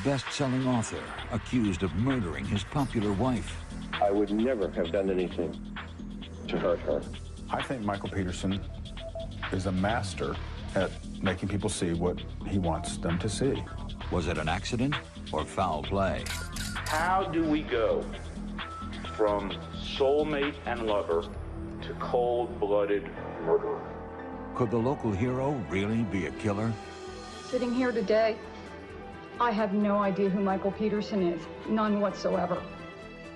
best-selling author accused of murdering his popular wife. I would never have done anything to hurt her. I think Michael Peterson is a master at making people see what he wants them to see. Was it an accident or foul play? How do we go from soulmate and lover to cold-blooded murderer? Could the local hero really be a killer? Sitting here today, I have no idea who Michael Peterson is. None whatsoever.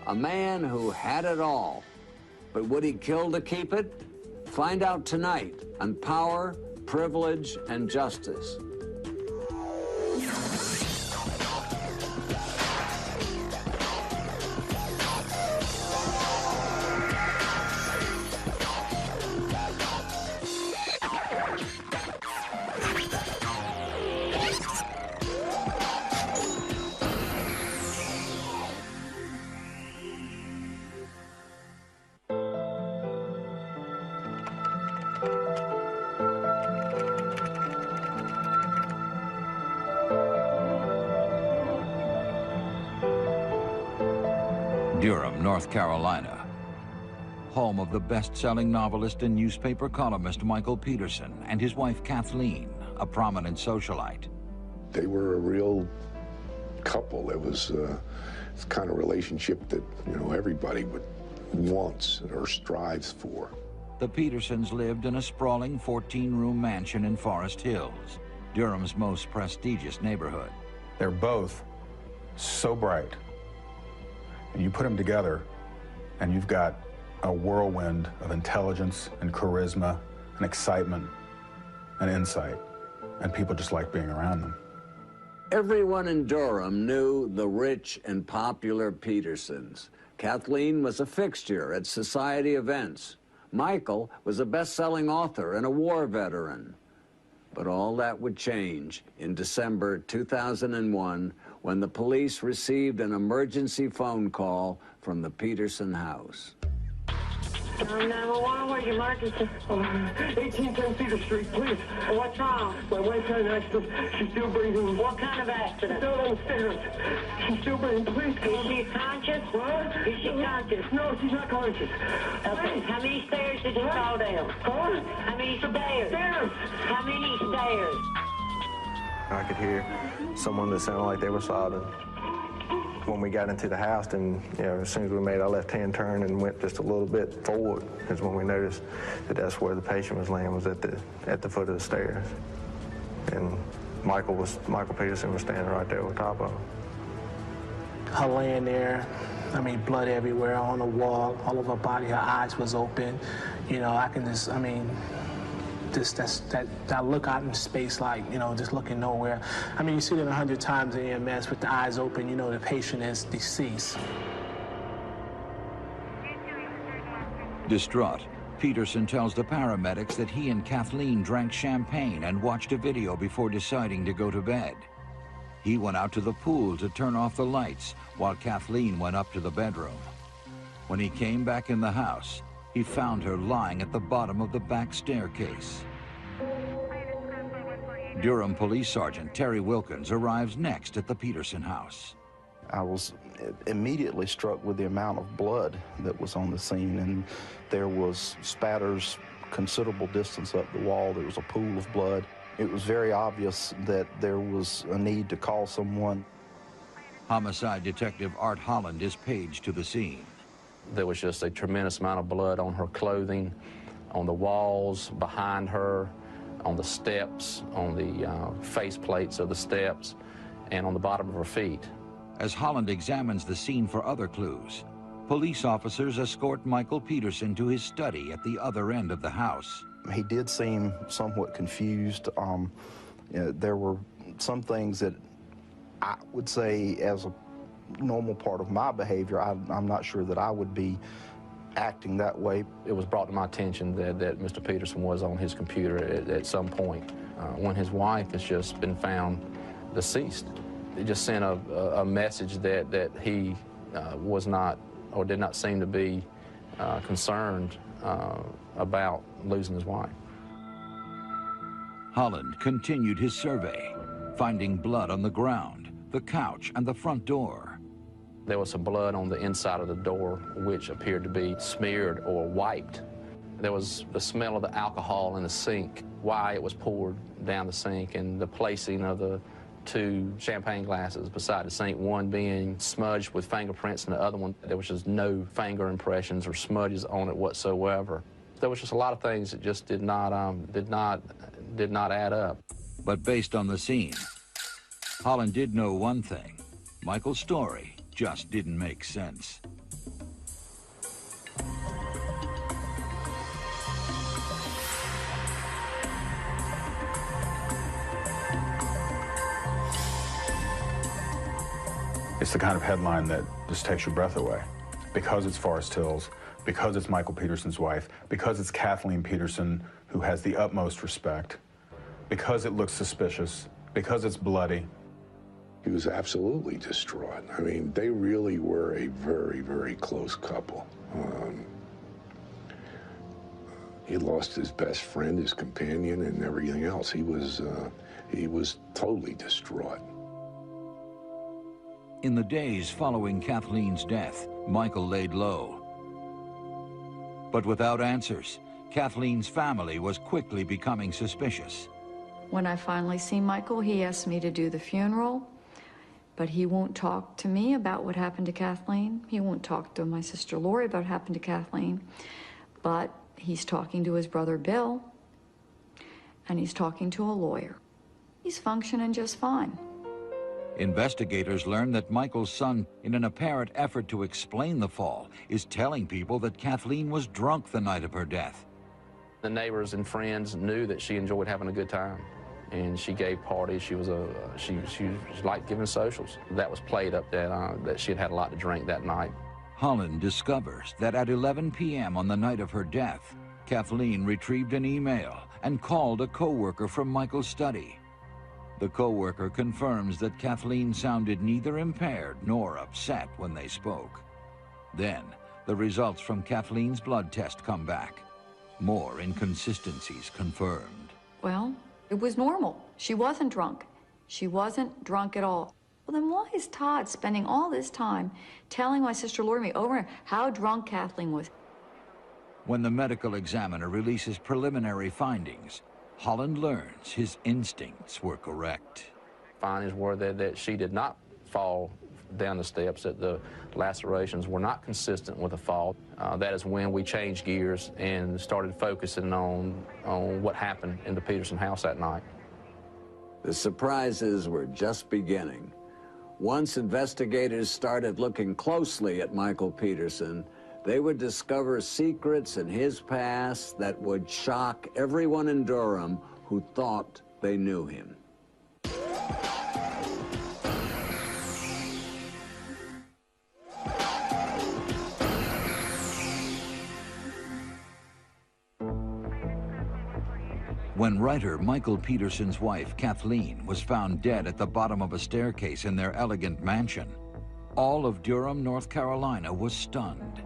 A man who had it all, but would he kill to keep it? Find out tonight on Power, Privilege, and Justice. Durham, North Carolina, home of the best-selling novelist and newspaper columnist Michael Peterson and his wife Kathleen, a prominent socialite. They were a real couple. It was the kind of relationship that, you know, everybody wants or strives for. The Petersons lived in a sprawling 14-room mansion in Forest Hills, Durham's most prestigious neighborhood. They're both so bright. And you put them together, and you've got a whirlwind of intelligence and charisma and excitement and insight, and people just like being around them. Everyone in Durham knew the rich and popular Petersons. Kathleen was a fixture at society events. Michael was a best-selling author and a war veteran. But all that would change in December 2001 when the police received an emergency phone call from the Peterson house. 911, where's your emergency? 1810 Cedar Street, please. What's wrong? My wife had an accident. She's still breathing. What kind of accident? Still on the stairs. She's still breathing. Please come. Is she conscious? What? Is she conscious? No, she's not conscious. Okay, how many stairs did you fall down? What? How many stairs? Stairs. How many stairs? I could hear someone that sounded like they were sobbing. When we got into the house, and as soon as we made our left-hand turn and went just a little bit forward, is when we noticed that that's where the patient was laying, was at the foot of the stairs. And Michael Peterson was standing right there on top of him. Her laying there, I mean, blood everywhere on the wall, all over her body. Her eyes was open. I can just, that look out in space, like, just looking nowhere. You see it 100 times in EMS with the eyes open, the patient is deceased. Distraught, Peterson tells the paramedics that he and Kathleen drank champagne and watched a video before deciding to go to bed. He went out to the pool to turn off the lights while Kathleen went up to the bedroom. When he came back in the house, he found her lying at the bottom of the back staircase. Durham Police Sergeant Terry Wilkins arrives next at the Peterson house. I was immediately struck with the amount of blood that was on the scene, and there was spatters considerable distance up the wall. There was a pool of blood. It was very obvious that there was a need to call someone. Homicide Detective Art Holland is paged to the scene. There was just a tremendous amount of blood on her clothing, on the walls, behind her, on the steps, on the face plates of the steps, and on the bottom of her feet. As Holland examines the scene for other clues, police officers escort Michael Peterson to his study at the other end of the house. He did seem somewhat confused. There were some things that I would say, as a normal part of my behavior, I'm not sure that I would be acting that way. It was brought to my attention that Mr. Peterson was on his computer at some point when his wife has just been found deceased. It just sent a message that he was not, or did not seem to be concerned about losing his wife. Holland continued his survey, finding blood on the ground, the couch, and the front door. There was some blood on the inside of the door, which appeared to be smeared or wiped. There was the smell of the alcohol in the sink, why it was poured down the sink, and the placing of the 2 champagne glasses beside the sink, one being smudged with fingerprints and the other one, there was just no finger impressions or smudges on it whatsoever. There was just a lot of things that just did not add up. But based on the scene, Holland did know one thing. Michael's story just didn't make sense. It's the kind of headline that just takes your breath away. Because it's Forest Hills, because it's Michael Peterson's wife, because it's Kathleen Peterson, who has the utmost respect, because it looks suspicious, because it's bloody. He was absolutely distraught. I mean, they really were a very, very close couple. He lost his best friend, his companion, and everything else. He was totally distraught. In the days following Kathleen's death, Michael laid low. But without answers, Kathleen's family was quickly becoming suspicious. When I finally see Michael, he asked me to do the funeral, but he won't talk to me about what happened to Kathleen. He won't talk to my sister Lori about what happened to Kathleen, but he's talking to his brother Bill, and he's talking to a lawyer. He's functioning just fine. Investigators learned that Michael's son, in an apparent effort to explain the fall, is telling people that Kathleen was drunk the night of her death. The neighbors and friends knew that she enjoyed having a good time, and she gave parties. She liked giving socials. That was played up that she had had a lot to drink that night. Holland discovers that at 11 p.m. on the night of her death, Kathleen retrieved an email and called a co-worker from Michael's study. The co-worker confirms that Kathleen sounded neither impaired nor upset when they spoke. Then, the results from Kathleen's blood test come back. More inconsistencies confirmed. Well, it was normal. She wasn't drunk. She wasn't drunk at all. Well, then why is Todd spending all this time telling my sister Lori over and over how drunk Kathleen was? When the medical examiner releases preliminary findings, Holland learns his instincts were correct. Findings were that she did not fall down the steps, that the lacerations were not consistent with a fall. That is when we changed gears and started focusing on what happened in the Peterson house that night. The surprises were just beginning. Once investigators started looking closely at Michael Peterson, they would discover secrets in his past that would shock everyone in Durham who thought they knew him. When writer Michael Peterson's wife, Kathleen, was found dead at the bottom of a staircase in their elegant mansion, all of Durham, North Carolina was stunned.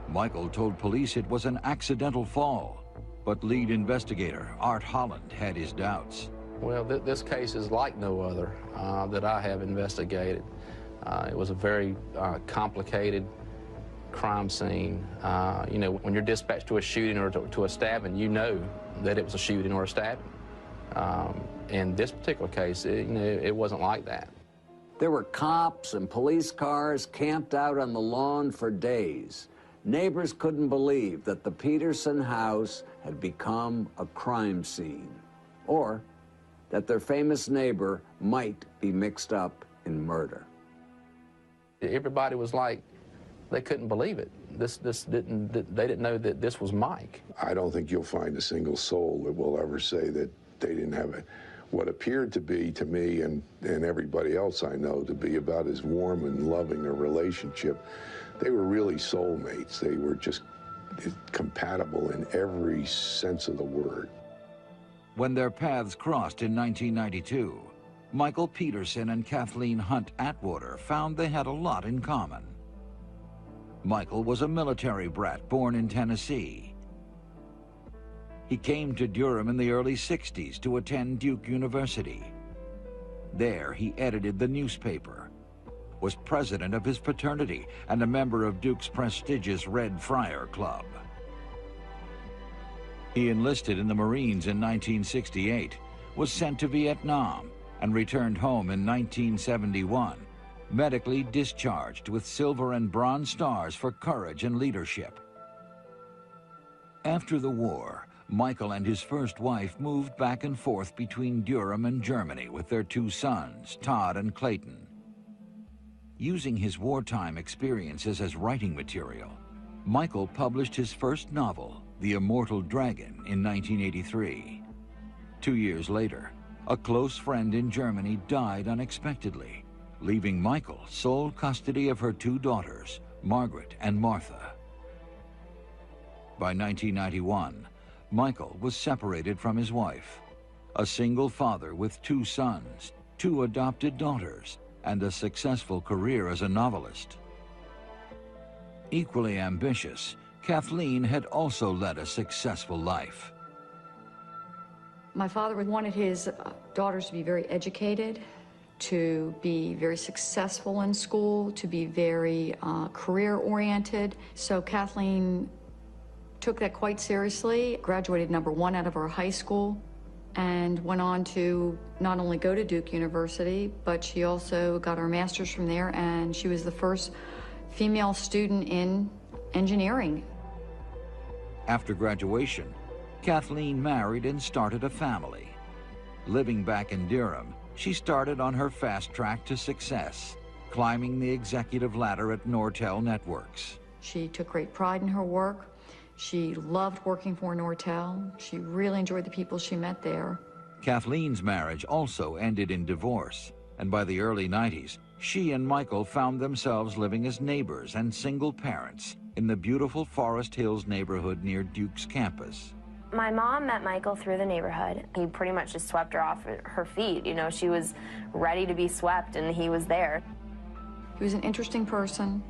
Michael told police it was an accidental fall, but lead investigator Art Holland had his doubts. Well, this case is like no other that I have investigated. It was a very complicated crime scene. You know, when you're dispatched to a shooting or to a stabbing, you know that it was a shooting or a stabbing. In this particular case, it wasn't like that. There were cops and police cars camped out on the lawn for days. Neighbors couldn't believe that the Peterson house had become a crime scene, or that their famous neighbor might be mixed up in murder. Everybody was like, they couldn't believe it. They didn't know that this was Mike. I don't think you'll find a single soul that will ever say that they didn't have it. What appeared to be, to me and everybody else I know, to be about as warm and loving a relationship, they were really soulmates. They were just compatible in every sense of the word. When their paths crossed in 1992, Michael Peterson and Kathleen Hunt Atwater found they had a lot in common. Michael was a military brat born in Tennessee. He came to Durham in the early 60s to attend Duke University. There, he edited the newspaper, was president of his fraternity, and a member of Duke's prestigious Red Friar Club. He enlisted in the Marines in 1968, was sent to Vietnam, and returned home in 1971, medically discharged with Silver and Bronze Stars for courage and leadership. After the war, Michael and his first wife moved back and forth between Durham and Germany with their two sons, Todd and Clayton. Using his wartime experiences as writing material, Michael published his first novel, The Immortal Dragon, in 1983. 2 years later, a close friend in Germany died unexpectedly, leaving Michael sole custody of her two daughters, Margaret and Martha. By 1991, Michael was separated from his wife, a single father with two sons, two adopted daughters, and a successful career as a novelist. Equally ambitious, Kathleen had also led a successful life. My father wanted his daughters to be very educated, to be very successful in school, to be very career-oriented. So Kathleen took that quite seriously, graduated #1 out of our high school, and went on to not only go to Duke University, but she also got her master's from there, and she was the first female student in engineering. After graduation, Kathleen married and started a family. Living back in Durham, she started on her fast track to success, climbing the executive ladder at Nortel Networks. She took great pride in her work. She loved working for Nortel. She really enjoyed the people she met there. Kathleen's marriage also ended in divorce, and by the early 90s, she and Michael found themselves living as neighbors and single parents in the beautiful Forest Hills neighborhood near Duke's campus. My mom met Michael through the neighborhood. He pretty much just swept her off her feet. You know, she was ready to be swept, and he was there. He was an interesting person.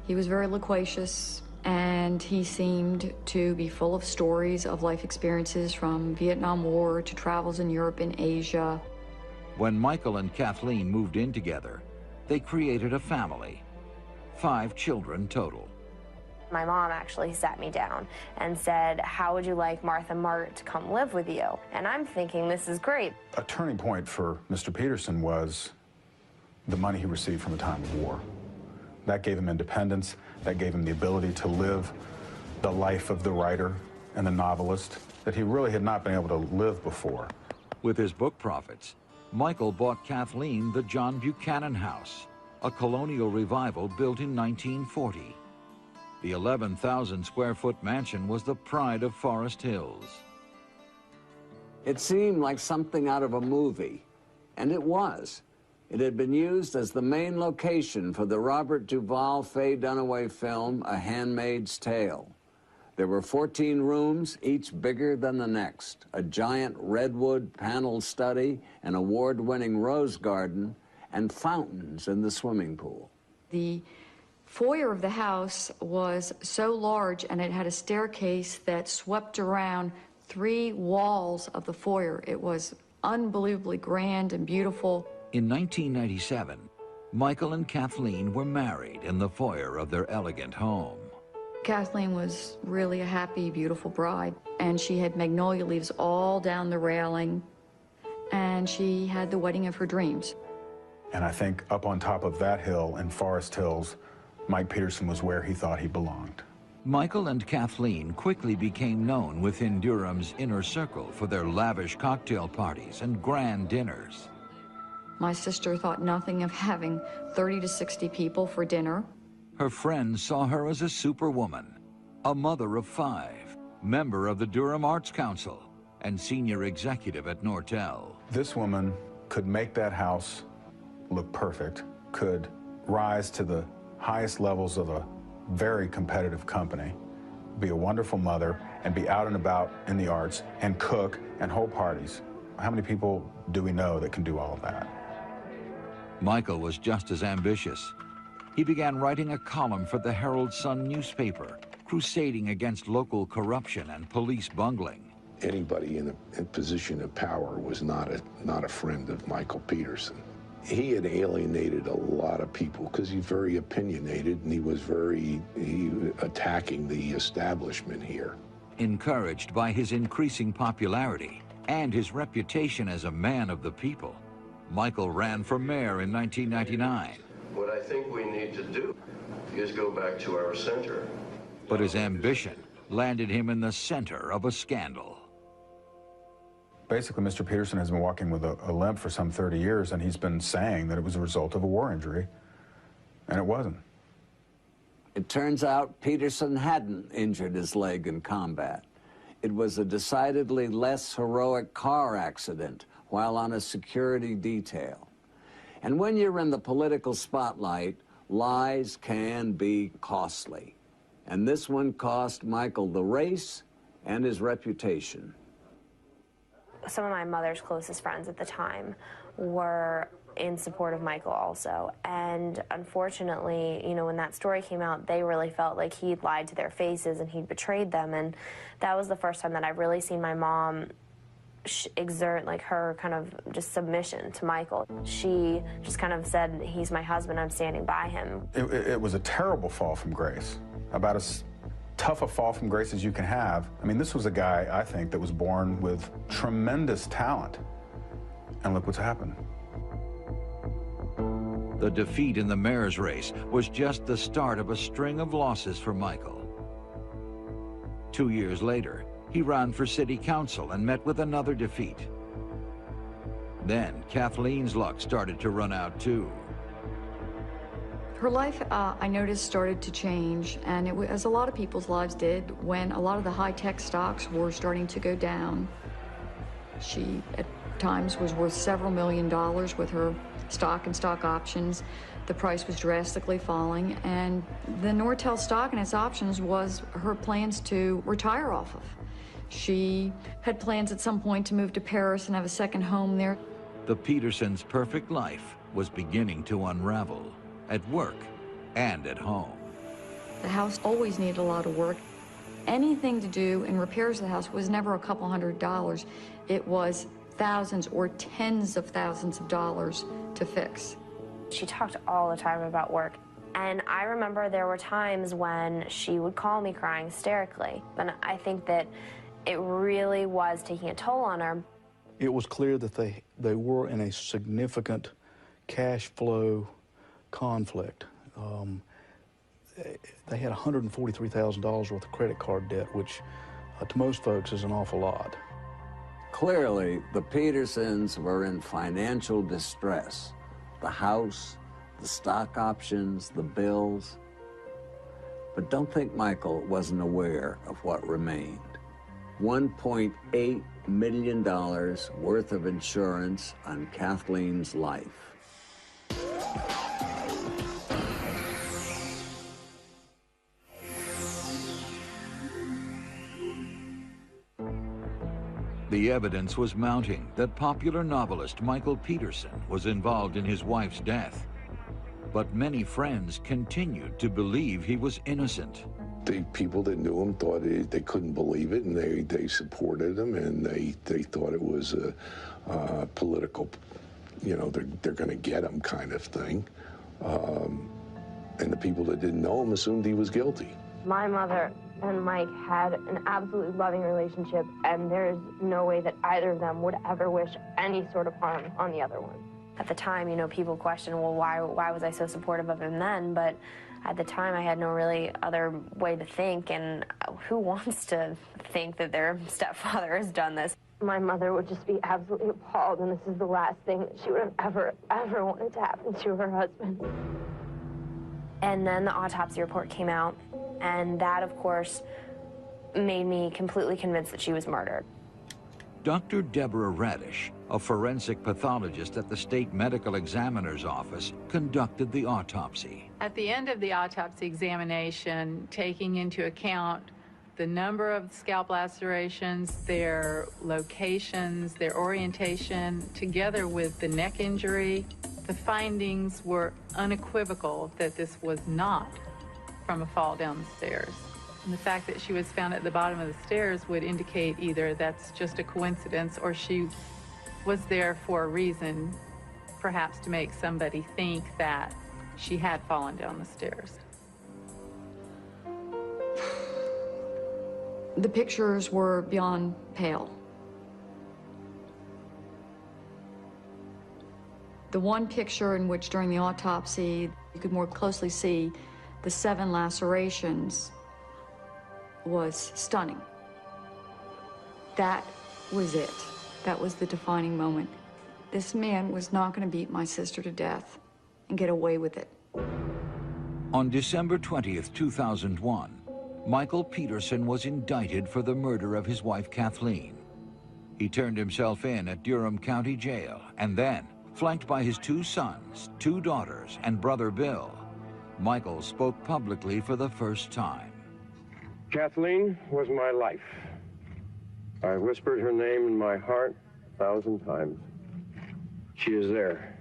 He was very loquacious, and he seemed to be full of stories of life experiences from Vietnam War to travels in Europe and Asia. When Michael and Kathleen moved in together, they created a family, 5 children total. My mom actually sat me down and said, "How would you like Martha Mart to come live with you?" And I'm thinking, this is great. A turning point for Mr. Peterson was the money he received from the time of war. That gave him independence. That gave him the ability to live the life of the writer and the novelist that he really had not been able to live before. With his book profits, Michael bought Kathleen the John Buchanan House, a colonial revival built in 1940. The 11,000-square-foot mansion was the pride of Forest Hills. It seemed like something out of a movie, and it was. It had been used as the main location for the Robert Duvall Faye Dunaway film, A Handmaid's Tale. There were 14 rooms, each bigger than the next, a giant redwood paneled study, an award-winning rose garden, and fountains in the swimming pool. The foyer of the house was so large, and it had a staircase that swept around 3 walls of the foyer. It was unbelievably grand and beautiful. In 1997, Michael and Kathleen were married in the foyer of their elegant home. Kathleen was really a happy, beautiful bride, and she had magnolia leaves all down the railing, and she had the wedding of her dreams. And I think up on top of that hill in Forest Hills, Mike Peterson was where he thought he belonged. Michael and Kathleen quickly became known within Durham's inner circle for their lavish cocktail parties and grand dinners. My sister thought nothing of having 30 to 60 people for dinner. Her friends saw her as a superwoman, a mother of 5, member of the Durham Arts Council, and senior executive at Nortel. This woman could make that house look perfect, could rise to the highest levels of a very competitive company, be a wonderful mother, and be out and about in the arts, and cook, and hold parties. How many people do we know that can do all of that? Michael was just as ambitious. He began writing a column for the Herald Sun newspaper, crusading against local corruption and police bungling. anybody in a position of power was not a friend of Michael Peterson. He had alienated a lot of people because he's very opinionated, and he was attacking the establishment here. Encouraged by his increasing popularity and his reputation as a man of the people, Michael ran for mayor in 1999. What I think we need to do is go back to our center. But his ambition landed him in the center of a scandal. Basically, Mr. Peterson has been walking with a limp for some 30 years, and he's been saying that it was a result of a war injury, and it wasn't. It turns out Peterson hadn't injured his leg in combat. It was a decidedly less heroic car accident while on a security detail. And when you're in the political spotlight, lies can be costly. And this one cost Michael the race and his reputation. Some of my mother's closest friends at the time were in support of Michael also. And unfortunately, you know, when that story came out, they really felt like he'd lied to their faces and he'd betrayed them. And that was the first time that I've really seen my mom exert like her kind of just submission to Michael. She just kind of said, he's my husband, I'm standing by him. It was a terrible fall from grace, about as tough a fall from grace as you can have. I mean, this was a guy, I think, that was born with tremendous talent. And look what's happened. The defeat in the mayor's race was just the start of a string of losses for Michael. 2 years later, he ran for city council and met with another defeat. Then Kathleen's luck started to run out too. Her life, I noticed, started to change, and as a lot of people's lives did, when a lot of the high-tech stocks were starting to go down. She, at times, was worth several $1 million with her stock and stock options. The price was drastically falling, and the Nortel stock and its options was her plans to retire off of. She had plans at some point to move to Paris and have a second home there. The Petersons' perfect life was beginning to unravel. At work and at home. The house always needed a lot of work. Anything to do in repairs of the house was never a couple $100. It was thousands or tens of thousands of dollars to fix. She talked all the time about work. And I remember there were times when she would call me crying hysterically. And I think that it really was taking a toll on her. It was clear that they were in a significant cash flow conflict. They had $143,000 worth of credit card debt, which to most folks is an awful lot. Clearly, the Petersons were in financial distress. The house, the stock options, the bills. But don't think Michael wasn't aware of what remained. $1.8 million worth of insurance on Kathleen's life. The evidence was mounting that popular novelist Michael Peterson was involved in his wife's death. But many friends continued to believe he was innocent. The people that knew him thought they couldn't believe it, and they supported him, and they thought it was a political, you know, they're going to get him kind of thing. And the people that didn't know him assumed he was guilty. My mother and Mike had an absolutely loving relationship, and there's no way that either of them would ever wish any sort of harm on the other one. At the time, you know, people questioned, well, why was I so supportive of him then? But at the time, I had no really other way to think, and who wants to think that their stepfather has done this? My mother would just be absolutely appalled, and this is the last thing that she would have ever wanted to happen to her husband. And then the autopsy report came out, and that, of course, made me completely convinced that she was murdered. Dr. Deborah Radish, a forensic pathologist at the State Medical Examiner's Office, conducted the autopsy. At the end of the autopsy examination, taking into account the number of scalp lacerations, their locations, their orientation, together with the neck injury, the findings were unequivocal that this was not from a fall down the stairs. And the fact that she was found at the bottom of the stairs would indicate either that's just a coincidence or she was there for a reason, perhaps to make somebody think that she had fallen down the stairs. The pictures were beyond pale. The one picture in which during the autopsy you could more closely see the 7 lacerations was stunning. That was it. That was the defining moment. This man was not going to beat my sister to death and get away with it. On December 20th, 2001, Michael Peterson was indicted for the murder of his wife Kathleen. He turned himself in at Durham County Jail and then, flanked by his 2 sons, 2 daughters, and brother Bill, Michael spoke publicly for the first time. Kathleen was my life. I whispered her name in my heart 1,000 times. She is there,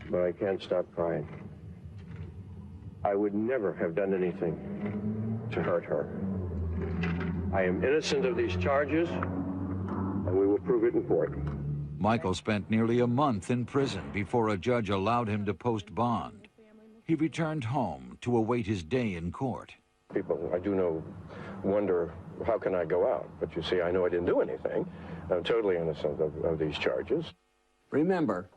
but I can't stop crying. I would never have done anything to hurt her. I am innocent of these charges, and we will prove it in court. Michael spent nearly a month in prison before a judge allowed him to post bond. He returned home to await his day in court. People, I do know, wonder, how can I go out? But you see, I know I didn't do anything. I'm totally innocent of these charges. Remember,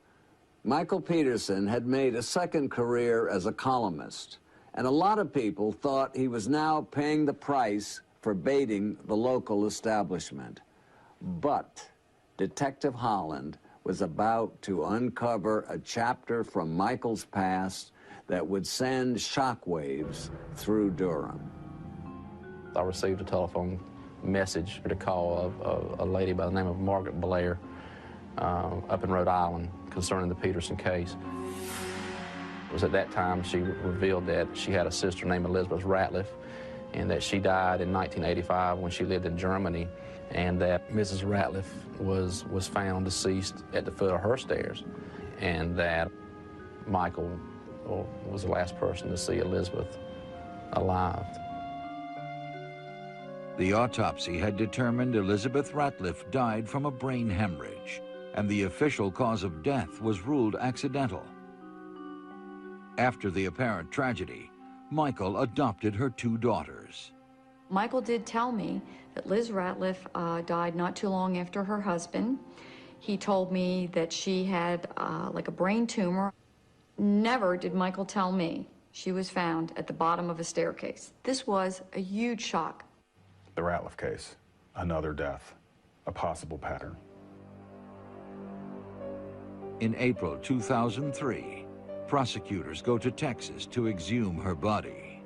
Michael Peterson had made a second career as a columnist, and a lot of people thought he was now paying the price for baiting the local establishment. But Detective Holland was about to uncover a chapter from Michael's past that would send shockwaves through Durham. I received a telephone message or a call of a lady by the name of Margaret Blair up in Rhode Island concerning the Peterson case. It was at that time she revealed that she had a sister named Elizabeth Ratliff and that she died in 1985 when she lived in Germany, and that Mrs. Ratliff was found deceased at the foot of her stairs, and that Michael was the last person to see Elizabeth alive. The autopsy had determined Elizabeth Ratliff died from a brain hemorrhage, and the official cause of death was ruled accidental. After the apparent tragedy, Michael adopted her 2 daughters. Michael did tell me that Liz Ratliff died not too long after her husband. He told me that she had like a brain tumor. Never did Michael tell me she was found at the bottom of a staircase. This was a huge shock. The Ratliff case, another death, a possible pattern. In April 2003, prosecutors go to Texas to exhume her body.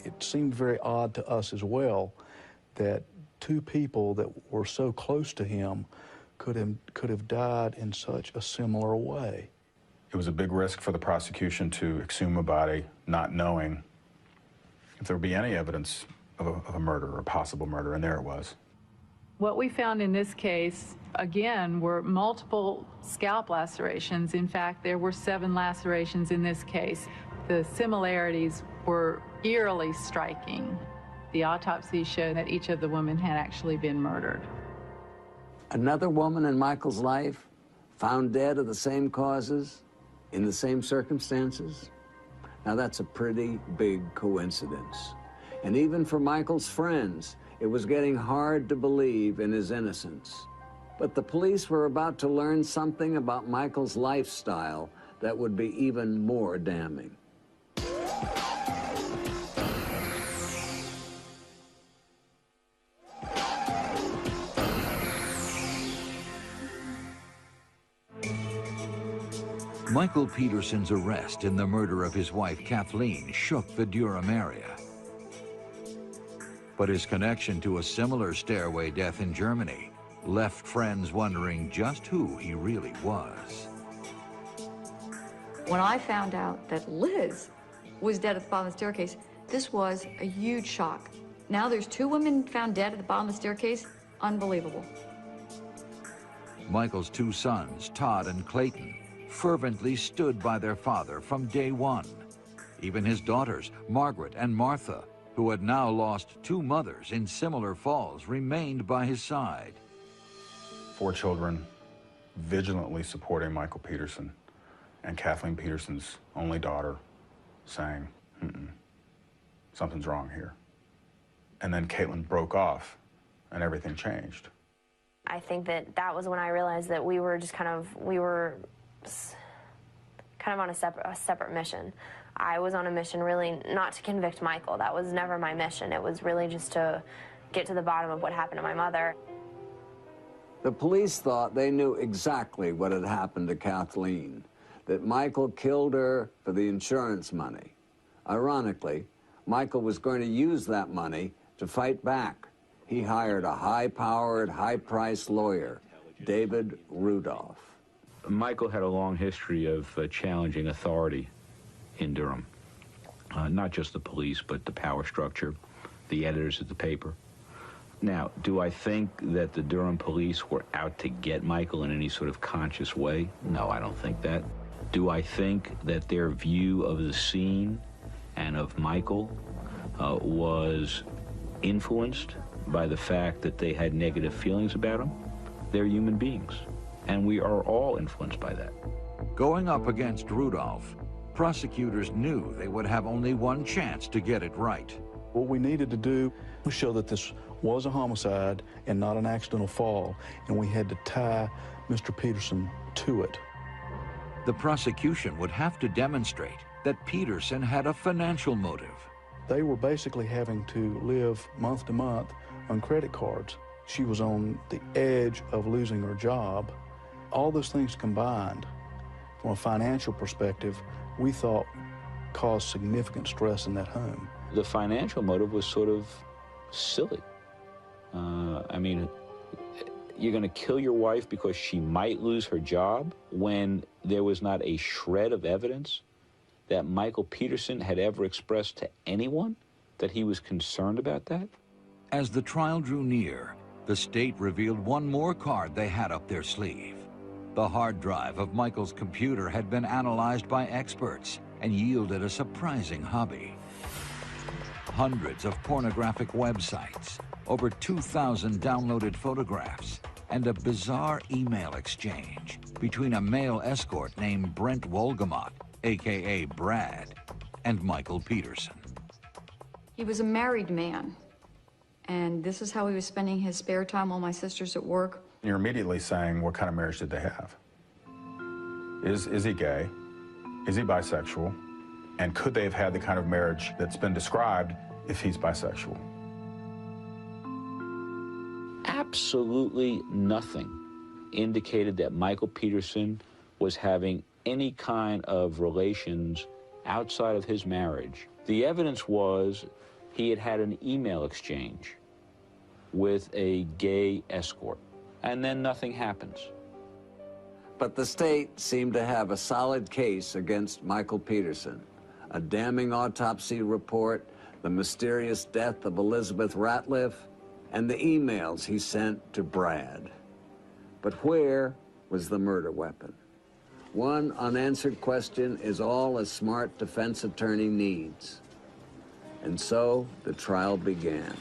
It seemed very odd to us as well that 2 people that were so close to him could have died in such a similar way. It was a big risk for the prosecution to exhume a body, not knowing if there would be any evidence of a murder or a possible murder, and there it was. What we found in this case, again, were multiple scalp lacerations. In fact, there were 7 lacerations in this case. The similarities were eerily striking. The autopsy showed that each of the women had actually been murdered. Another woman in Michael's life found dead of the same causes, in the same circumstances? Now that's a pretty big coincidence. And even for Michael's friends, it was getting hard to believe in his innocence. But the police were about to learn something about Michael's lifestyle that would be even more damning. Michael Peterson's arrest in the murder of his wife Kathleen shook the Durham area. But his connection to a similar stairway death in Germany left friends wondering just who he really was. When I found out that Liz was dead at the bottom of the staircase, this was a huge shock. Now there's 2 women found dead at the bottom of the staircase. Unbelievable. Michael's 2 sons, Todd and Clayton, fervently stood by their father from day one. Even his daughters, Margaret and Martha, who had now lost 2 mothers in similar falls, remained by his side. 4 children vigilantly supporting Michael Peterson, and Kathleen Peterson's only daughter saying, something's wrong here. And then Caitlin broke off, and everything changed. I think that was when I realized that we were on a separate mission. I was on a mission really not to convict Michael. That was never my mission. It was really just to get to the bottom of what happened to my mother. The police thought they knew exactly what had happened to Kathleen, that Michael killed her for the insurance money. Ironically, Michael was going to use that money to fight back. He hired a high-powered, high-priced lawyer, David Rudolph. Michael had a long history of challenging authority in Durham. Not just the police, but the power structure, the editors of the paper. Now, do I think that the Durham police were out to get Michael in any sort of conscious way? No, I don't think that. Do I think that their view of the scene and of Michael was influenced by the fact that they had negative feelings about him? They're human beings, and we are all influenced by that. Going up against Rudolph, prosecutors knew they would have only one chance to get it right. What we needed to do was show that this was a homicide and not an accidental fall, and we had to tie Mr. Peterson to it. The prosecution would have to demonstrate that Peterson had a financial motive. They were basically having to live month to month on credit cards. She was on the edge of losing her job. All those things combined, from a financial perspective, we thought caused significant stress in that home. The financial motive was sort of silly. I mean, you're going to kill your wife because she might lose her job when there was not a shred of evidence that Michael Peterson had ever expressed to anyone that he was concerned about that? As the trial drew near, the state revealed one more card they had up their sleeve. The hard drive of Michael's computer had been analyzed by experts and yielded a surprising hobby. Hundreds of pornographic websites, over 2,000 downloaded photographs, and a bizarre email exchange between a male escort named Brent Wolgamott, a.k.a. Brad, and Michael Peterson. He was a married man, and this is how he was spending his spare time while my sister's at work. You're immediately saying, what kind of marriage did they have? Is he gay? Is he bisexual? And could they have had the kind of marriage that's been described if he's bisexual? Absolutely nothing indicated that Michael Peterson was having any kind of relations outside of his marriage. The evidence was he had had an email exchange with a gay escort, and then nothing happens. But the state seemed to have a solid case against Michael Peterson. A damning autopsy report, the mysterious death of Elizabeth Ratliff, and the emails he sent to Brad. But where was the murder weapon? One unanswered question is all a smart defense attorney needs. And so the trial began.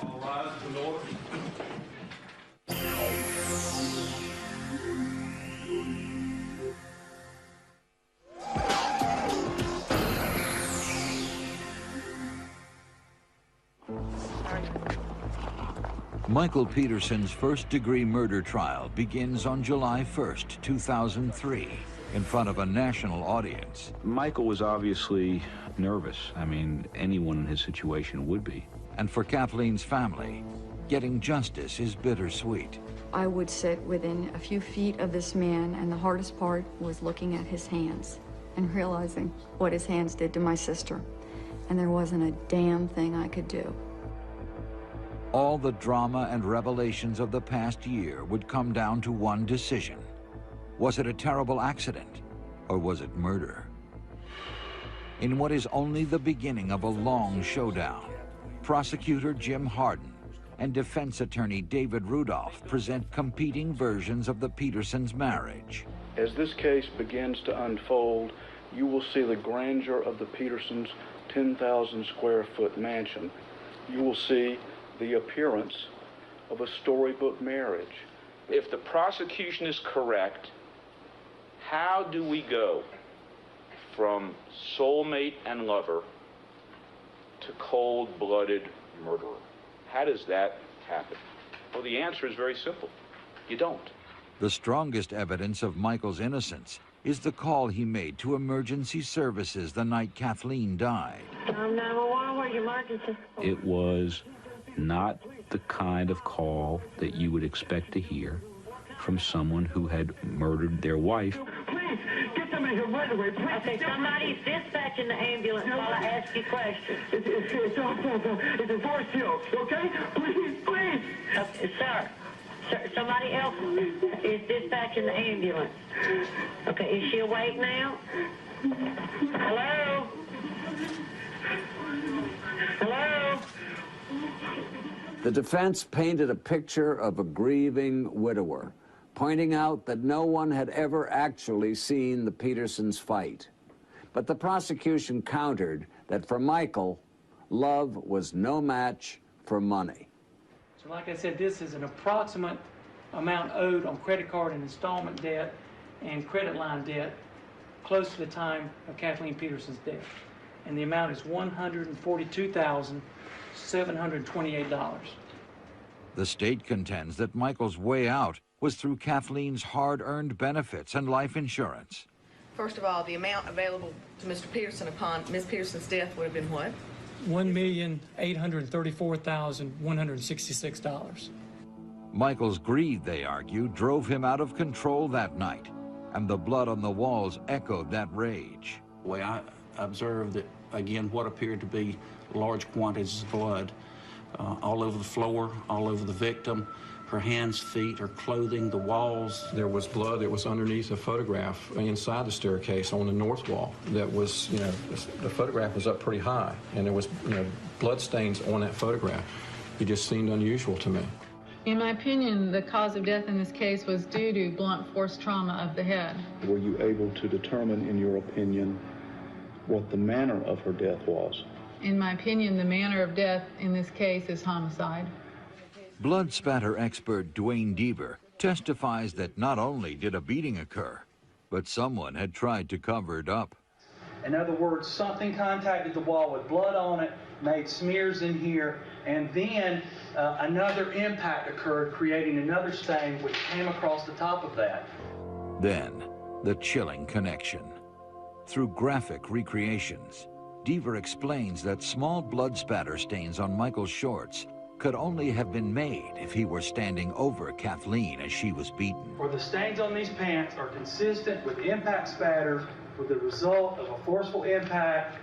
Michael Peterson's first-degree murder trial begins on July 1st, 2003, in front of a national audience. Michael was obviously nervous. I mean, anyone in his situation would be. And for Kathleen's family, getting justice is bittersweet. I would sit within a few feet of this man, and the hardest part was looking at his hands and realizing what his hands did to my sister. And there wasn't a damn thing I could do. All the drama and revelations of the past year would come down to one decision. Was it a terrible accident, or was it murder? In what is only the beginning of a long showdown, prosecutor Jim Harden and defense attorney David Rudolph present competing versions of the Petersons' marriage. As this case begins to unfold, you will see the grandeur of the Petersons' 10,000 square foot mansion you will see the appearance of a storybook marriage. If the prosecution is correct, how do we go from soulmate and lover to cold-blooded murderer? How does that happen? Well, the answer is very simple. You don't. The strongest evidence of Michael's innocence is the call he made to emergency services the night Kathleen died. 911, where's your emergency? It was not the kind of call that you would expect to hear from someone who had murdered their wife. Please, get them in here right away. Please. Okay, somebody's dispatching the ambulance while I ask you questions. It's a divorce deal, okay? Please, please. Okay, sir, somebody else is dispatching the ambulance. Okay, is she awake now? Hello? Hello? The defense painted a picture of a grieving widower, pointing out that no one had ever actually seen the Petersons fight. But the prosecution countered that for Michael, love was no match for money. So like I said, this is an approximate amount owed on credit card and installment debt and credit line debt close to the time of Kathleen Peterson's death. And the amount is $142,728. The state contends that Michael's way out was through Kathleen's hard-earned benefits and life insurance. First of all, the amount available to Mr. Peterson upon Ms. Peterson's death would have been what? $1,834,166. Michael's greed, they argue, drove him out of control that night, and the blood on the walls echoed that rage. The way I observed that, again, what appeared to be large quantities of blood all over the floor, all over the victim, her hands, feet, her clothing, the walls. There was blood that was underneath a photograph inside the staircase on the north wall that was, the photograph was up pretty high, and there was, blood stains on that photograph. It just seemed unusual to me. In my opinion, the cause of death in this case was due to blunt force trauma of the head. Were you able to determine, in your opinion, what the manner of her death was? In my opinion, the manner of death in this case is homicide. Blood spatter expert Dwayne Deaver testifies that not only did a beating occur, but someone had tried to cover it up. In other words, something contacted the wall with blood on it, made smears in here, and then another impact occurred, creating another stain which came across the top of that. Then, the chilling connection. Through graphic recreations, Deaver explains that small blood spatter stains on Michael's shorts could only have been made if he were standing over Kathleen as she was beaten. For the stains on these pants are consistent with impact spatters with the result of a forceful impact,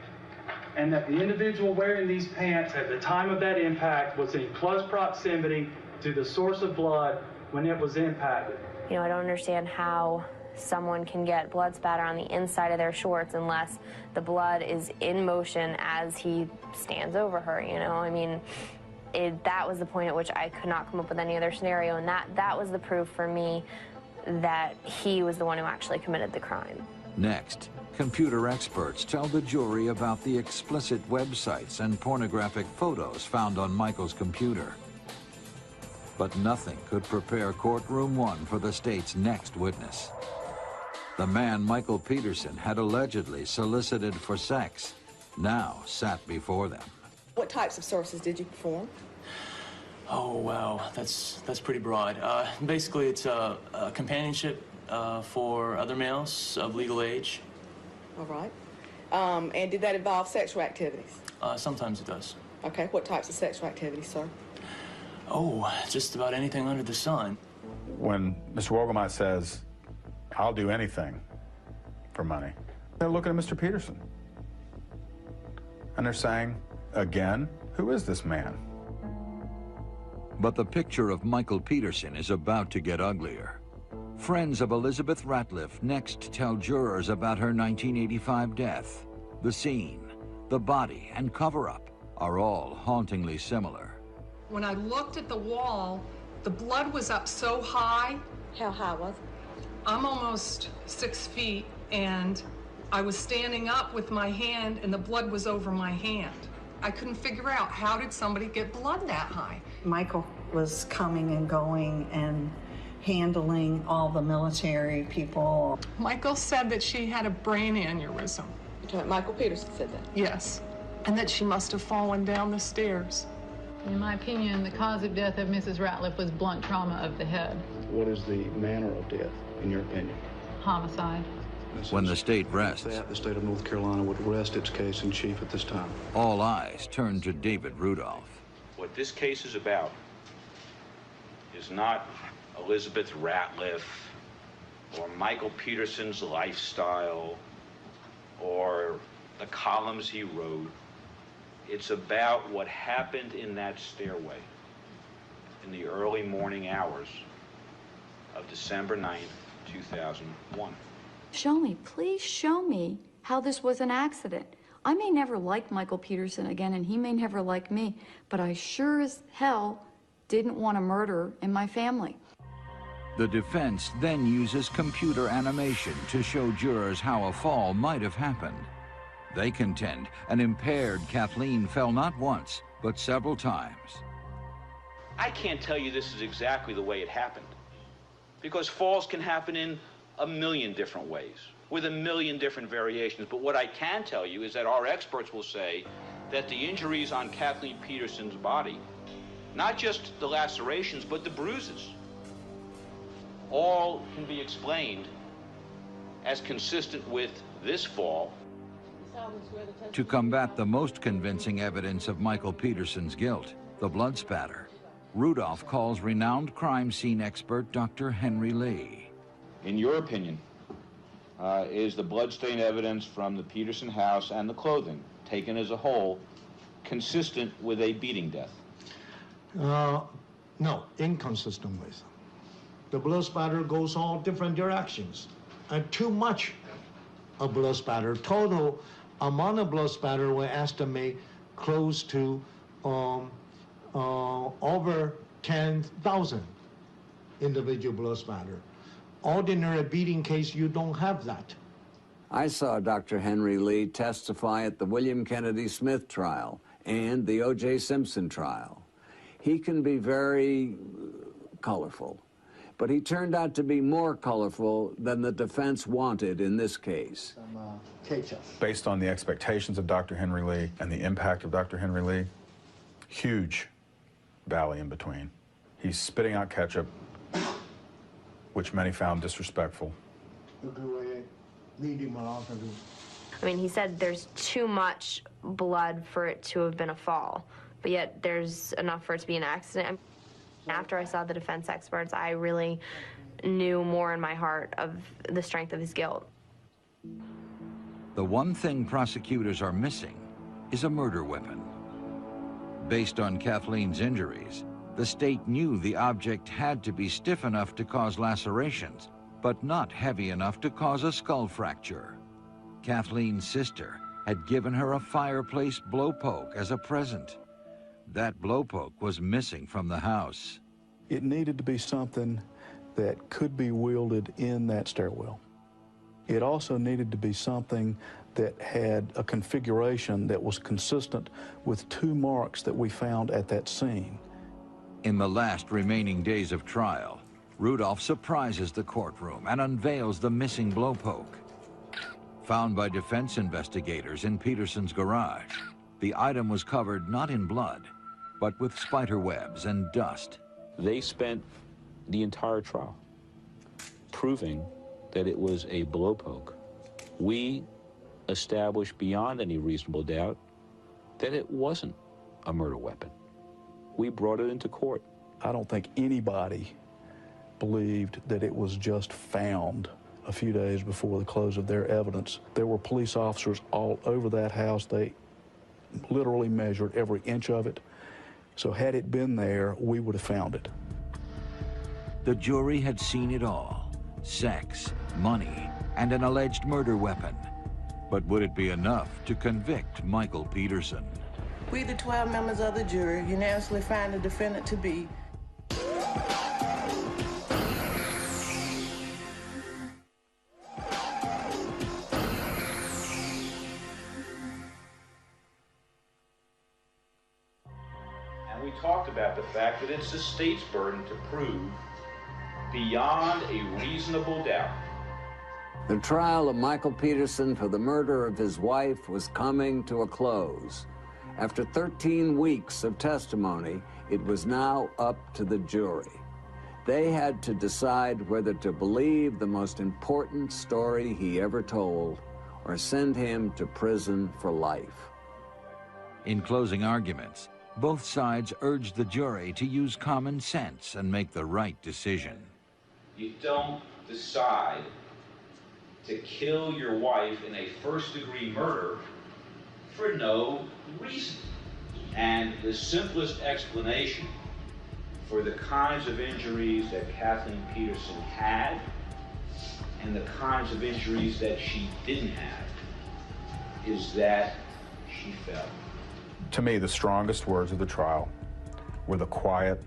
and that the individual wearing these pants at the time of that impact was in close proximity to the source of blood when it was impacted. I don't understand how someone can get blood spatter on the inside of their shorts unless the blood is in motion as he stands over her, that was the point at which I could not come up with any other scenario, and that was the proof for me that he was the one who actually committed the crime. Next, computer experts tell the jury about the explicit websites and pornographic photos found on Michael's computer. But nothing could prepare Courtroom 1 for the state's next witness. The man Michael Peterson had allegedly solicited for sex now sat before them. What types of services did you perform? Oh, wow, that's pretty broad. Basically, it's a companionship for other males of legal age. All right. And did that involve sexual activities? Sometimes it does. Okay, what types of sexual activities, sir? Oh, just about anything under the sun. When Mr. Wogelmeyer says, "I'll do anything for money," they're looking at Mr. Peterson. And they're saying, again, who is this man? But the picture of Michael Peterson is about to get uglier. Friends of Elizabeth Ratliff next tell jurors about her 1985 death. The scene, the body, and cover-up are all hauntingly similar. When I looked at the wall, the blood was up so high. How high was it? I'm almost 6 feet, and I was standing up with my hand, and the blood was over my hand. I couldn't figure out, how did somebody get blood that high? Michael was coming and going and handling all the military people. Michael said that she had a brain aneurysm. Michael Peterson said that? Yes, and that she must have fallen down the stairs. In my opinion, the cause of death of Mrs. Ratliff was blunt trauma of the head. What is the manner of death, in your opinion? Homicide. When the state rests, The state of North Carolina would rest its case in chief at this time. all eyes turn to David Rudolph. What this case is about is not Elizabeth Ratliff or Michael Peterson's lifestyle or the columns he wrote. It's about what happened in that stairway in the early morning hours of December 9th, 2001. Show me, please show me how this was an accident. I may never like Michael Peterson again, and he may never like me, but I sure as hell didn't want a murder in my family. The defense then uses computer animation to show jurors how a fall might have happened. They contend an impaired Kathleen fell not once, but several times. I can't tell you this is exactly the way it happened, because falls can happen in a million different ways, with a million different variations. But what I can tell you is that our experts will say that the injuries on Kathleen Peterson's body, not just the lacerations, but the bruises, all can be explained as consistent with this fall. To combat the most convincing evidence of Michael Peterson's guilt, the blood spatter, Rudolph calls renowned crime scene expert Dr. Henry Lee. In your opinion, is the bloodstain evidence from the Peterson house and the clothing, taken as a whole, consistent with a beating death? No, inconsistent with. The blood spatter goes all different directions, and too much of blood spatter. Total amount of blood spatter we estimate close to over 10,000 individual blood spatter. Ordinary beating case, you don't have that. I saw Dr. Henry Lee testify at the William Kennedy Smith trial and the O.J. Simpson trial. He can be very colorful, but he turned out to be more colorful than the defense wanted in this case. Based on the expectations of Dr. Henry Lee and the impact of Dr. Henry Lee, huge valley in between. He's spitting out ketchup, which many found disrespectful. I mean, he said there's too much blood for it to have been a fall, but yet there's enough for it to be an accident. After I saw the defense experts, I really knew more in my heart of the strength of his guilt. The one thing prosecutors are missing is a murder weapon. Based on Kathleen's injuries, the state knew the object had to be stiff enough to cause lacerations, but not heavy enough to cause a skull fracture. Kathleen's sister had given her a fireplace blowpoke as a present. That blowpoke was missing from the house. It needed to be something that could be wielded in that stairwell. It also needed to be something that had a configuration that was consistent with two marks that we found at that scene. In the last remaining days of trial, Rudolph surprises the courtroom and unveils the missing blowpoke. Found by defense investigators in Peterson's garage, the item was covered not in blood, but with spider webs and dust. They spent the entire trial proving that it was a blowpoke. We established beyond any reasonable doubt that it wasn't a murder weapon. We brought it into court. I don't think anybody believed that it was just found a few days before the close of their evidence. There were police officers all over that house. They literally measured every inch of it. So had it been there, we would have found it. The jury had seen it all: sex, money, and an alleged murder weapon. But would it be enough to convict Michael Peterson? We, the 12 members of the jury, unanimously find the defendant to be talked about the fact that it's the state's burden to prove beyond a reasonable doubt. The trial of Michael Peterson for the murder of his wife was coming to a close. After 13 weeks of testimony, it was now up to the jury. They had to decide whether to believe the most important story he ever told or send him to prison for life. In closing arguments, both sides urged the jury to use common sense and make the right decision. You don't decide to kill your wife in a first-degree murder for no reason. And the simplest explanation for the kinds of injuries that Kathleen Peterson had and the kinds of injuries that she didn't have is that she fell. To me, the strongest words of the trial were the quiet,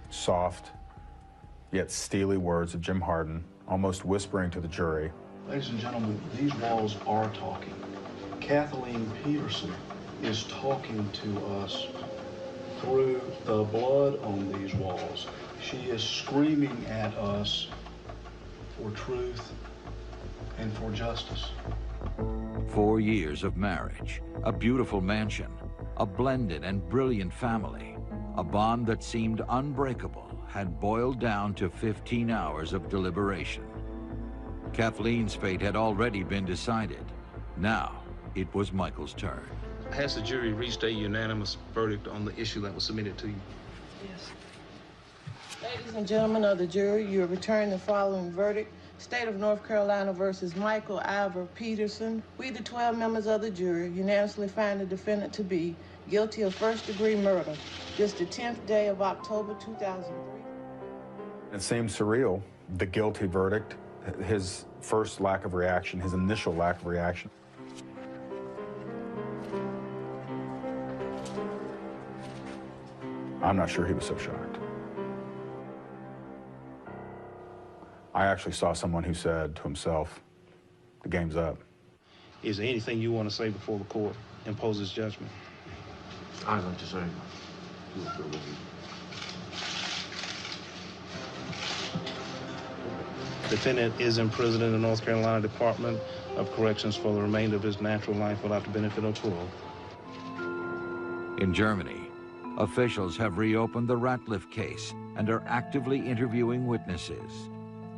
soft, yet steely words of Jim Hardin, almost whispering to the jury. Ladies and gentlemen, these walls are talking. Kathleen Peterson is talking to us through the blood on these walls. She is screaming at us for truth and for justice. 4 years of marriage, a beautiful mansion, a blended and brilliant family, a bond that seemed unbreakable had boiled down to 15 hours of deliberation. Kathleen's fate had already been decided. Now, it was Michael's turn. Has the jury reached a unanimous verdict on the issue that was submitted to you? Yes. Ladies and gentlemen of the jury, you are returning the following verdict. State of North Carolina versus Michael Iver Peterson. We, the 12 members of the jury, unanimously find the defendant to be guilty of first-degree murder. This the 10th day of October 2003. It seemed surreal, the guilty verdict, his first lack of reaction, his initial lack of reaction. I'm not sure he was so shocked. I actually saw someone who said to himself, the game's up. Is there anything you want to say before the court imposes judgment? I'd like to say, Defendant is imprisoned in the North Carolina Department of Corrections for the remainder of his natural life without the benefit of parole. In Germany, officials have reopened the Ratliff case and are actively interviewing witnesses.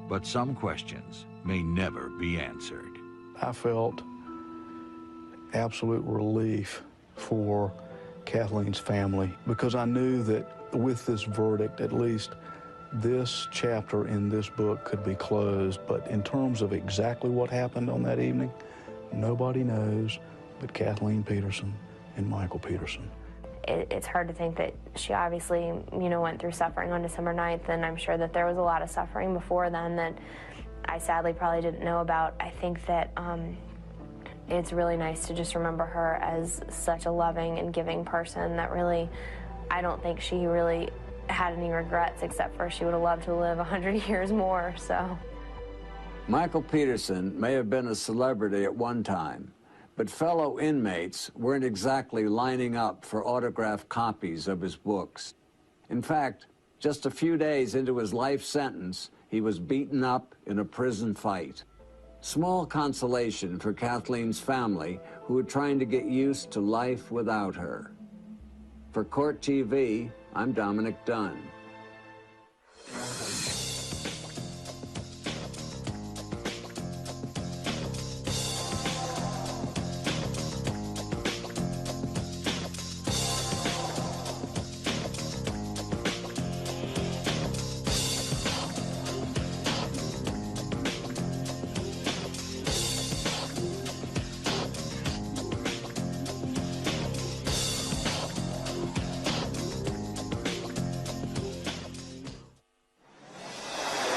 But some questions may never be answered. I felt absolute relief for Kathleen's family because I knew that with this verdict, at least this chapter in this book could be closed. But in terms of exactly what happened on that evening, nobody knows but Kathleen Peterson and Michael Peterson. It's hard to think that she obviously, went through suffering on December 9th, and I'm sure that there was a lot of suffering before then that I sadly probably didn't know about. I think that it's really nice to just remember her as such a loving and giving person that really, I don't think she really had any regrets except for she would have loved to live 100 years more, so. Michael Peterson may have been a celebrity at one time, but fellow inmates weren't exactly lining up for autographed copies of his books. In fact, just a few days into his life sentence, he was beaten up in a prison fight. Small consolation for Kathleen's family, who were trying to get used to life without her. For Court TV, I'm Dominic Dunn.